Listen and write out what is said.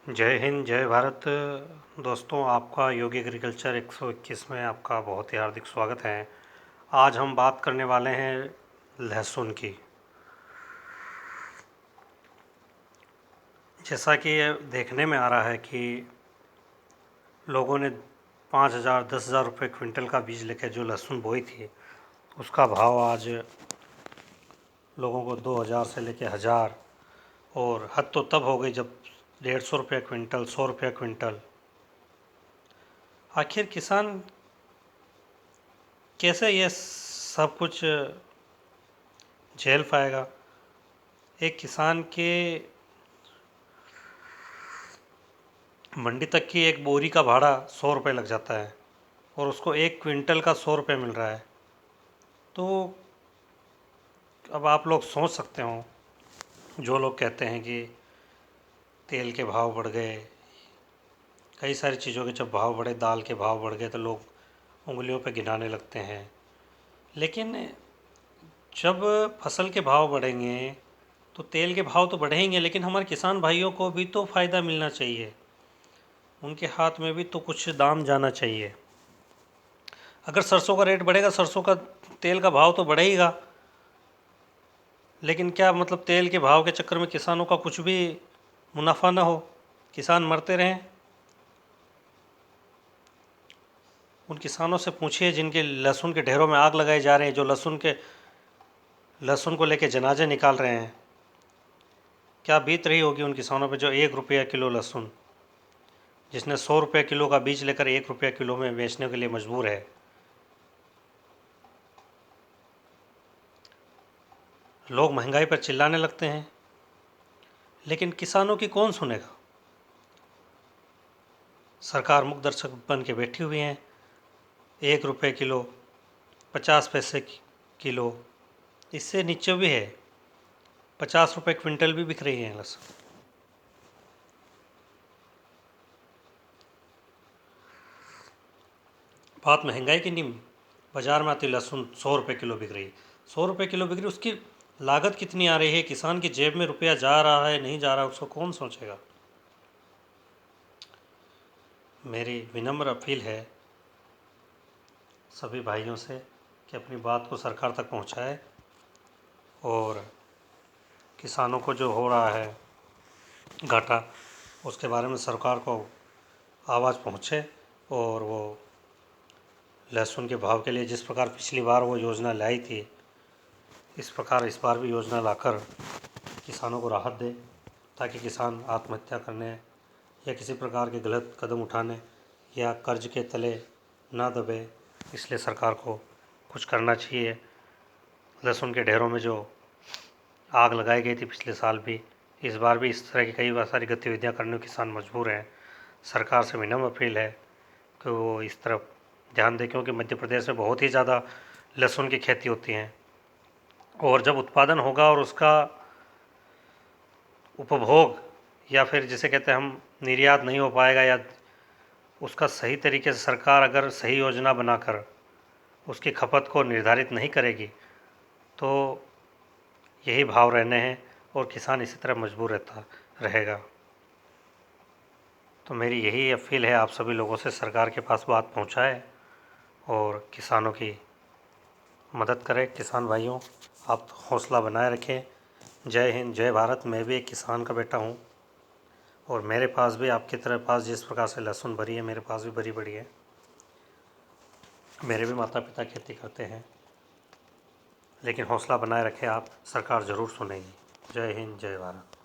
जय हिंद जय भारत। दोस्तों, आपका योगी एग्रीकल्चर 121 में आपका बहुत ही हार्दिक स्वागत है। आज हम बात करने वाले हैं लहसुन की। जैसा कि ये देखने में आ रहा है कि लोगों ने 5,000 10,000 रुपये क्विंटल का बीज लेकर जो लहसुन बोई थी, उसका भाव आज लोगों को 2,000 से लेकर 1,000, और हद तो तब हो गई जब 150 रुपये क्विंटल, 100 रुपये क्विंटल। आखिर किसान कैसे ये सब कुछ झेल पाएगा? एक किसान के मंडी तक की एक बोरी का भाड़ा 100 रुपये लग जाता है और उसको 1 क्विंटल का 100 रुपये मिल रहा है। तो अब आप लोग सोच सकते हो, जो लोग कहते हैं कि तेल के भाव बढ़ गए, कई सारी चीज़ों के जब भाव बढ़े, दाल के भाव बढ़ गए, तो लोग उंगलियों पे गिनाने लगते हैं। लेकिन जब फसल के भाव बढ़ेंगे तो तेल के भाव तो बढ़ेंगे, लेकिन हमारे किसान भाइयों को भी तो फ़ायदा मिलना चाहिए, उनके हाथ में भी तो कुछ दाम जाना चाहिए। अगर सरसों का रेट बढ़ेगा, सरसों का तेल का भाव तो बढ़ेगा, लेकिन क्या मतलब तेल के भाव के चक्कर में किसानों का कुछ भी मुनाफा ना हो, किसान मरते रहें? उन किसानों से पूछिए जिनके लहसुन के ढेरों में आग लगाए जा रहे हैं, जो लहसुन को लेके जनाजे निकाल रहे हैं। क्या बीत रही होगी उन किसानों पे जो 1 रुपया किलो लहसुन, जिसने 100 रुपये किलो का बीज लेकर 1 रुपया किलो में बेचने के लिए मजबूर है। लोग महंगाई पर चिल्लाने लगते हैं, लेकिन किसानों की कौन सुनेगा? सरकार मुख दर्शक बन के बैठी हुई है। 1 रुपये किलो, 50 पैसे किलो, इससे नीचे भी है, 50 रुपये क्विंटल भी बिक रही है लहसुन। बात महंगाई की नहीं, बाज़ार में आती लहसुन 100 रुपये किलो बिक रही है। 100 रुपये किलो बिक रही, उसकी लागत कितनी आ रही है? किसान की जेब में रुपया जा रहा है नहीं जा रहा, उसको कौन सोचेगा? मेरी विनम्र अपील है सभी भाइयों से कि अपनी बात को सरकार तक पहुंचाए और किसानों को जो हो रहा है घाटा, उसके बारे में सरकार को आवाज़ पहुंचे और वो लहसुन के भाव के लिए जिस प्रकार पिछली बार वो योजना लाई थी, इस प्रकार इस बार भी योजना लाकर किसानों को राहत दे, ताकि किसान आत्महत्या करने या किसी प्रकार के गलत कदम उठाने या कर्ज के तले ना दबे। इसलिए सरकार को कुछ करना चाहिए। लहसुन के ढेरों में जो आग लगाई गई थी पिछले साल भी, इस बार भी इस तरह की कई सारी गतिविधियां करने को किसान मजबूर हैं। सरकार से विनम्र अपील है कि वो इस तरफ ध्यान दें, क्योंकि मध्य प्रदेश में बहुत ही ज़्यादा लहसुन की खेती होती है, और जब उत्पादन होगा और उसका उपभोग या फिर जिसे कहते हैं हम निर्यात नहीं हो पाएगा, या उसका सही तरीके से सरकार अगर सही योजना बनाकर उसकी खपत को निर्धारित नहीं करेगी, तो यही भाव रहने हैं और किसान इसी तरह मजबूर रहता रहेगा। तो मेरी यही अपील है आप सभी लोगों से, सरकार के पास बात पहुंचाए और किसानों की मदद करें। किसान भाइयों, आप हौसला बनाए रखें। जय हिंद जय भारत। मैं भी एक किसान का बेटा हूँ और मेरे पास भी आपकी तरह पास जिस प्रकार से लहसुन भरी है, मेरे पास भी भरी पड़ी है। मेरे भी माता पिता खेती करते हैं, लेकिन हौसला बनाए रखें आप, सरकार ज़रूर सुनेगी। जय हिंद जय भारत।